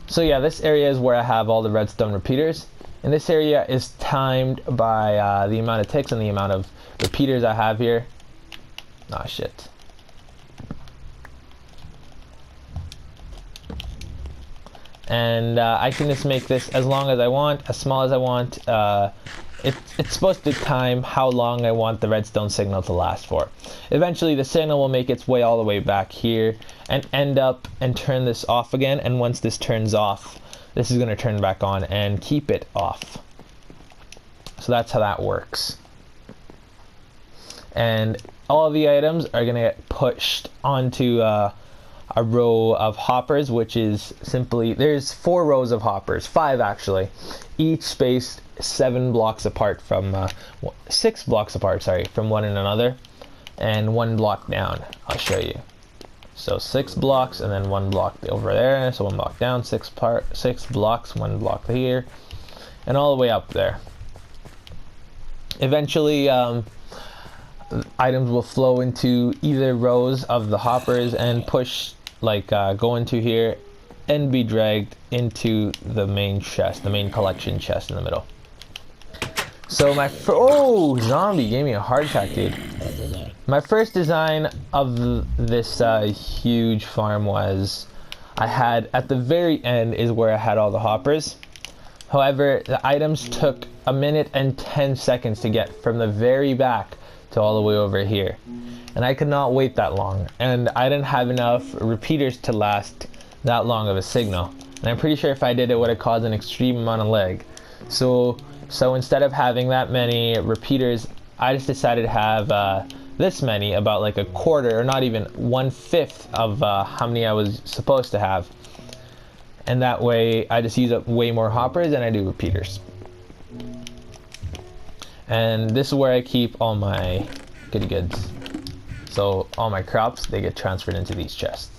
So yeah, this area is where I have all the redstone repeaters. And this area is timed by the amount of ticks and the amount of repeaters I have here. Ah, shit. And I can just make this as long as I want, as small as I want. It's supposed to time how long I want the redstone signal to last for. Eventually the signal will make its way all the way back here and end up and turn this off again, and once this turns off, this is going to turn back on and keep it off. So that's how that works. And all of the items are going to get pushed onto a row of hoppers, which is simply, there's 4 rows of hoppers, 5 actually, each spaced 7 blocks apart from 6 blocks apart, sorry, from one another, and 1 block down. I'll show you. So 6 blocks and then 1 block over there, so 1 block down, 6 blocks, 1 block here, and all the way up there. Eventually items will flow into either rows of the hoppers and push, like go into here and be dragged into the main chest, the main collection chest in the middle. So my oh, zombie gave me a heart attack, dude. My first design of this huge farm was, I had at the very end is where I had all the hoppers. However, the items took 1 minute and 10 seconds to get from the very back to all the way over here, and I could not wait that long, and I didn't have enough repeaters to last that long of a signal, and I'm pretty sure if I did, it would have caused an extreme amount of lag. So instead of having that many repeaters, I just decided to have this many, about like a quarter, or not even 1/5 of how many I was supposed to have, and that way I just use up way more hoppers than I do repeaters. And this is where I keep all my goody goods. So all my crops, they get transferred into these chests.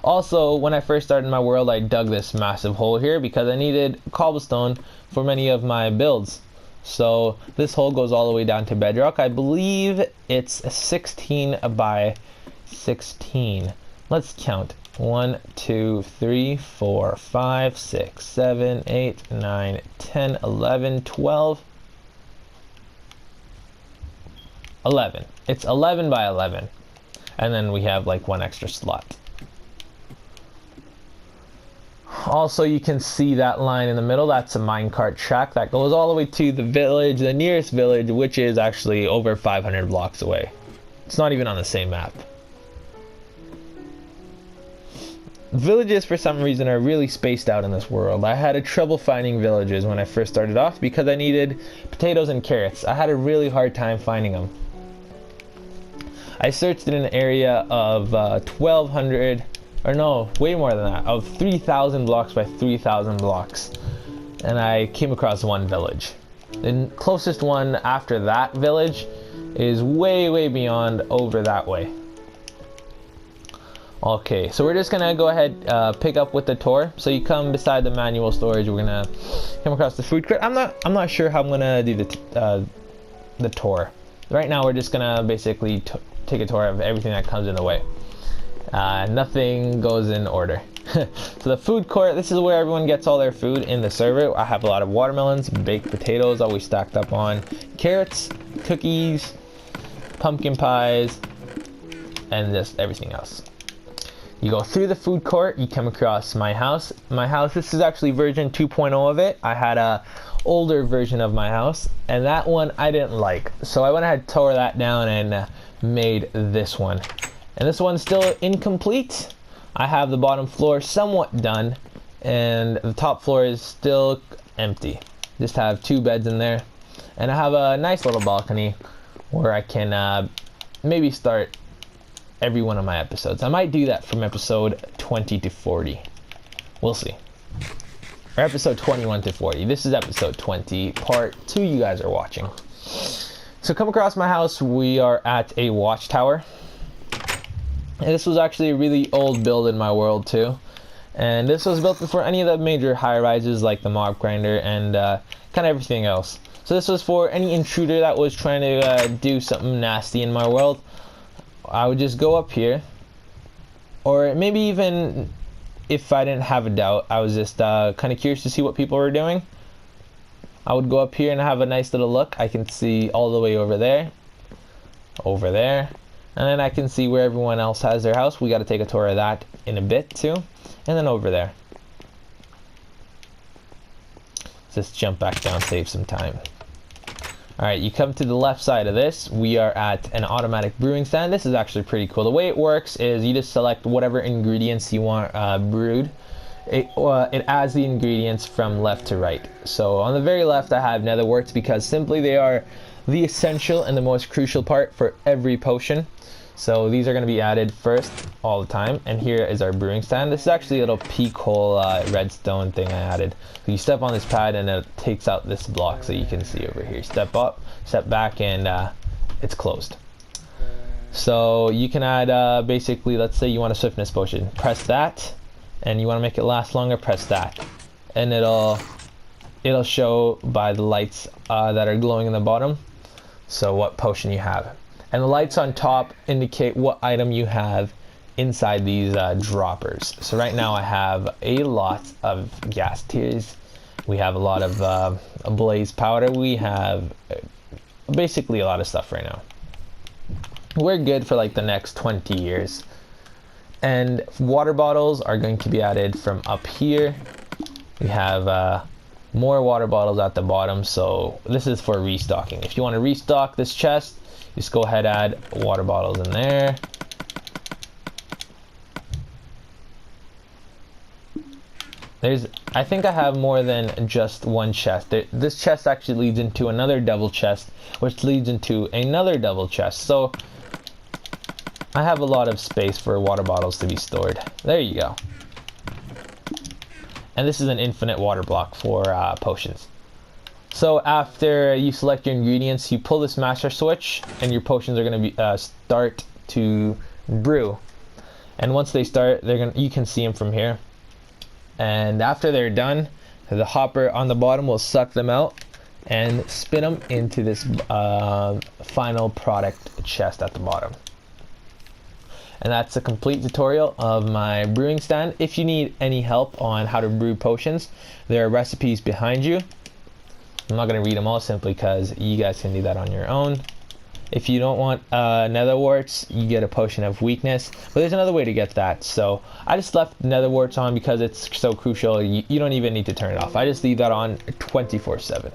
Also, when I first started my world, I dug this massive hole here because I needed cobblestone for many of my builds. So this hole goes all the way down to bedrock. I believe it's 16 by 16. Let's count. 1, 2, 3, 4, 5, 6, 7, 8, 9, 10, 11, 12. 11. It's 11 by 11, and then we have like 1 extra slot. Also, you can see that line in the middle, that's a minecart track that goes all the way to the village, the nearest village, which is actually over 500 blocks away. It's not even on the same map. Villages, for some reason, are really spaced out in this world. I had trouble finding villages when I first started off because I needed potatoes and carrots. I had a really hard time finding them. I searched in an area of 1,200, or no, way more than that, of 3,000 blocks by 3,000 blocks, and I came across 1 village. The closest one after that village is way beyond over that way. Okay, so we're just gonna go ahead pick up with the tour. So you come beside the manual storage. We're gonna come across the food crate. I'm not sure how I'm gonna do the tour. Right now, we're just gonna basically take a tour of everything that comes in the way. Nothing goes in order. So the food court, this is where everyone gets all their food in the server. I have a lot of watermelons, baked potatoes, always stacked up on, carrots, cookies, pumpkin pies, and just everything else. You go through the food court, you come across my house. My house, this is actually version 2.0 of it. I had a older version of my house, and that one I didn't like. So I went ahead, tore that down, and made this one. And this one's still incomplete. I have the bottom floor somewhat done, and the top floor is still empty. Just have 2 beds in there, and I have a nice little balcony where I can maybe start every one of my episodes. I might do that from episode 20 to 40. We'll see. Or episode 21 to 40. This is episode 20, part 2 you guys are watching. So come across my house, we are at a watchtower. And this was actually a really old build in my world too. And this was built before any of the major high-rises like the mob grinder and kind of everything else. So this was for any intruder that was trying to do something nasty in my world. I would just go up here, or maybe even if I didn't have a doubt, I was just kind of curious to see what people were doing. I would go up here and have a nice little look. I can see all the way over there, and then I can see where everyone else has their house. We got to take a tour of that in a bit too, and then over there. Let's just jump back down, save some time. Alright, you come to the left side of this. We are at an automatic brewing stand. This is actually pretty cool. The way it works is you just select whatever ingredients you want brewed. It adds the ingredients from left to right. So on the very left I have nether warts because simply they are the essential and the most crucial part for every potion. So these are going to be added first all the time. And here is our brewing stand. This is actually a little peak hole redstone thing I added. So you step on this pad and it takes out this block, so you can see over here. Step up, step back, and it's closed. So you can add basically, let's say you want a swiftness potion. Press that, and you want to make it last longer, press that. And it'll show by the lights that are glowing in the bottom, so what potion you have. And the lights on top indicate what item you have inside these droppers. So right now I have a lot of gas tiers. We have a lot of blaze powder. We have basically a lot of stuff right now. We're good for like the next 20 years. And water bottles are going to be added from up here. We have more water bottles at the bottom. So this is for restocking. If you want to restock this chest, just go ahead, add water bottles in there. I think I have more than just one chest. This chest actually leads into another double chest, which leads into another double chest. So I have a lot of space for water bottles to be stored. There you go. And this is an infinite water block for potions. So after you select your ingredients, you pull this master switch, and your potions are going to be start to brew. And once they start, you can see them from here. And after they're done, the hopper on the bottom will suck them out and spin them into this final product chest at the bottom. And that's a complete tutorial of my brewing stand. If you need any help on how to brew potions, there are recipes behind you. I'm not going to read them all simply because you guys can do that on your own. If you don't want nether warts, you get a potion of weakness. But there's another way to get that. So I just left nether warts on because it's so crucial. You don't even need to turn it off. I just leave that on 24/7.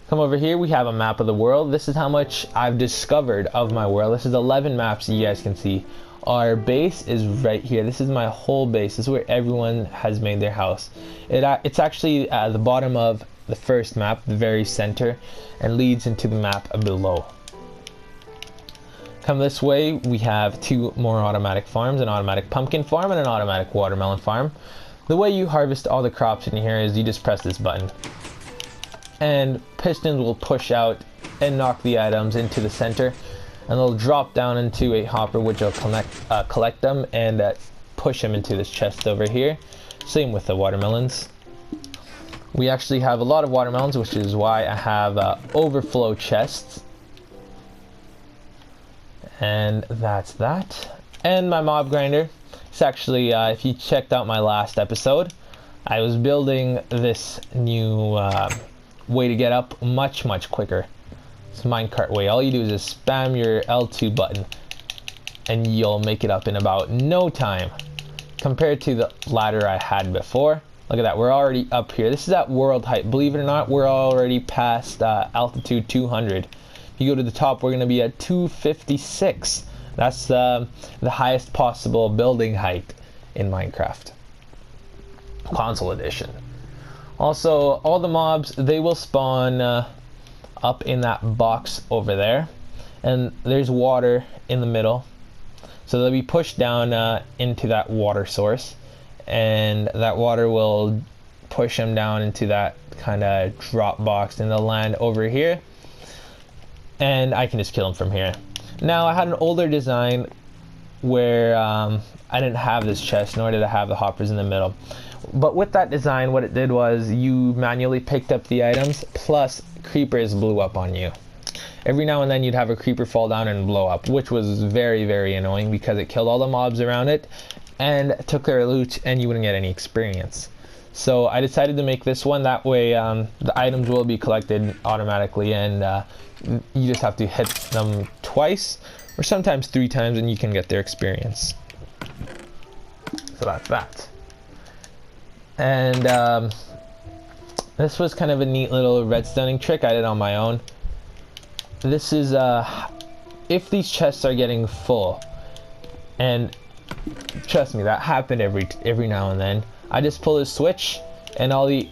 Come over here, we have a map of the world. This is how much I've discovered of my world. This is 11 maps you guys can see. Our base is right here. This is my whole base. This is where everyone has made their house. It's actually at the bottom of the first map, the very center, and leads into the map below. Come this way, we have two more automatic farms, an automatic pumpkin farm and an automatic watermelon farm. The way you harvest all the crops in here is you just press this button, and pistons will push out and knock the items into the center, and they'll drop down into a hopper, which will collect them and push them into this chest over here. Same with the watermelons. We actually have a lot of watermelons, which is why I have overflow chests. And that's that. And my mob grinder. It's actually, if you checked out my last episode, I was building this new way to get up much quicker. It's minecart way. All you do is just spam your L2 button and you'll make it up in about no time compared to the ladder I had before. Look at that, we're already up here. This is at world height. Believe it or not, we're already past altitude 200. If you go to the top, we're going to be at 256. That's the highest possible building height in Minecraft. Console edition. Also, all the mobs, they will spawn up in that box over there. And there's water in the middle. So they'll be pushed down into that water source. And that water will push them down into that kind of drop box in the land over here, and I can just kill them from here. Now I had an older design where I didn't have this chest, nor did I have the hoppers in the middle, but with that design what it did was you manually picked up the items, plus creepers blew up on you. Every now and then you'd have a creeper fall down and blow up, which was very annoying because it killed all the mobs around it and took their loot, and you wouldn't get any experience. So I decided to make this one. That way the items will be collected automatically, and you just have to hit them twice or sometimes 3 times and you can get their experience. So that's that. And this was kind of a neat little redstoning trick I did on my own. This is if these chests are getting full, and trust me, that happened every now and then, I just pull this switch and all the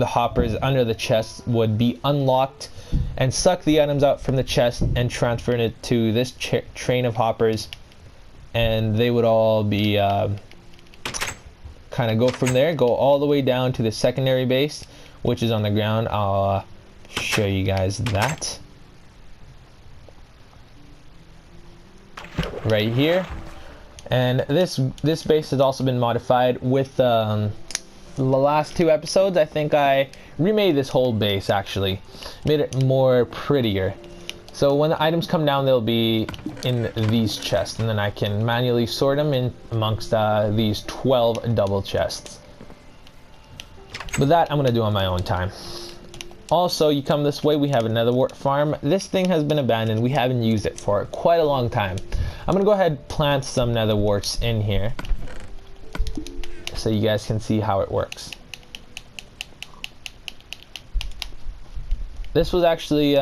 hoppers under the chest would be unlocked, and suck the items out from the chest and transfer it to this train of hoppers, and they would all be kind of go from there, go all the way down to the secondary base, which is on the ground. I'll show you guys that right here. And this base has also been modified with the last 2 episodes. I think I remade this whole base, actually made it more prettier. So when the items come down, they'll be in these chests, and then I can manually sort them in amongst these 12 double chests. But that I'm gonna do on my own time. Also, you come this way, we have another wart farm. This thing has been abandoned. We haven't used it for quite a long time. I'm gonna go ahead and plant some nether warts in here so you guys can see how it works. This was actually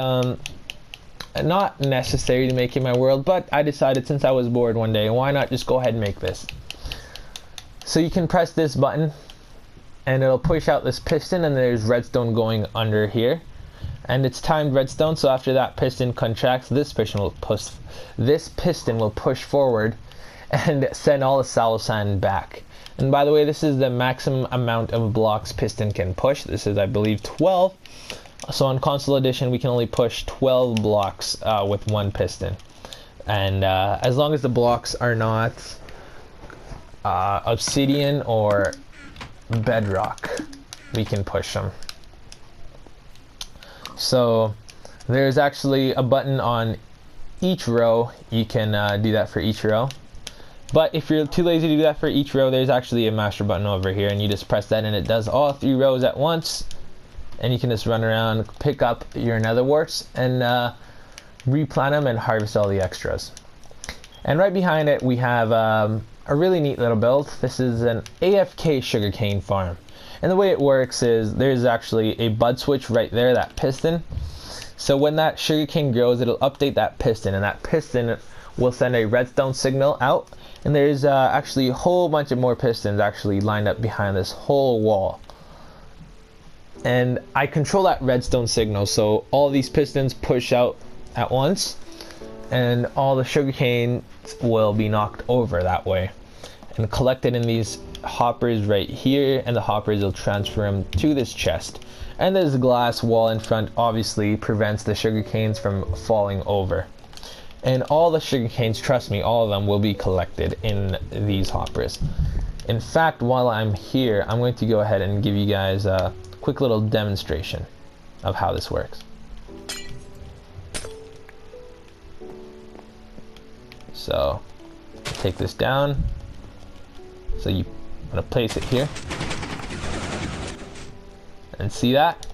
not necessary to make in my world, but I decided since I was bored one day, why not just go ahead and make this. So you can press this button and it'll push out this piston, and there's redstone going under here, and it's timed redstone. So after that piston contracts, this piston will push forward and send all the sallow sand back. And by the way, this is the maximum amount of blocks piston can push. This is, I believe, 12. So on console edition, we can only push 12 blocks with 1 piston, and as long as the blocks are not obsidian or bedrock, we can push them. So there's actually a button on each row. You can do that for each row, but if you're too lazy to do that for each row, there's actually a master button over here, and you just press that and it does all 3 rows at once. And you can just run around, pick up your nether warts, and replant them and harvest all the extras. And right behind it we have a really neat little build. This is an AFK sugarcane farm, and the way it works is there's actually a bud switch right there, that piston. So when that sugarcane grows, it'll update that piston, and that piston will send a redstone signal out, and there's actually a whole bunch of more pistons actually lined up behind this whole wall. And I control that redstone signal, so all these pistons push out at once, and all the sugarcane will be knocked over that way and collected in these hoppers right here, and the hoppers will transfer them to this chest. And this glass wall in front obviously prevents the sugarcanes from falling over. And all the sugarcanes, trust me, all of them will be collected in these hoppers. In fact, while I'm here, I'm going to go ahead and give you guys a quick little demonstration of how this works. So take this down. So I'm gonna place it here, and see that?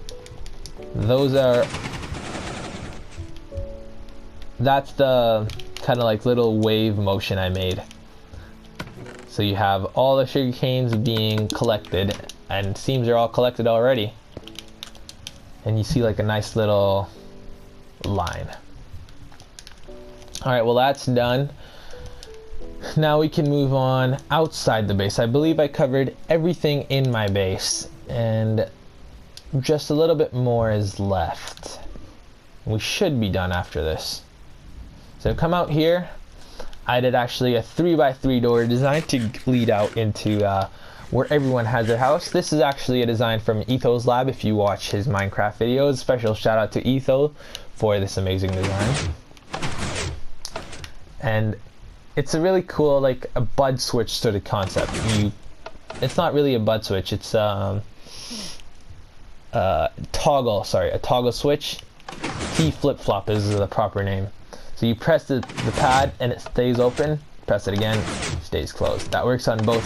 That's the kind of like little wave motion I made. So you have all the sugar canes being collected, and it seems they're all collected already. And you see like a nice little line. Alright, well that's done. Now we can move on outside the base. I believe I covered everything in my base, and just a little bit more is left. We should be done after this. So come out here. I did actually a 3x3 door design to lead out into where everyone has their house. This is actually a design from Etho's lab. If you watch his Minecraft videos, special shout out to Etho for this amazing design. And it's a really cool, like a bud switch sort of concept. It's not really a bud switch, it's a toggle switch. T flip-flop is the proper name. So you press the pad and it stays open, Press it again, stays closed. That works on both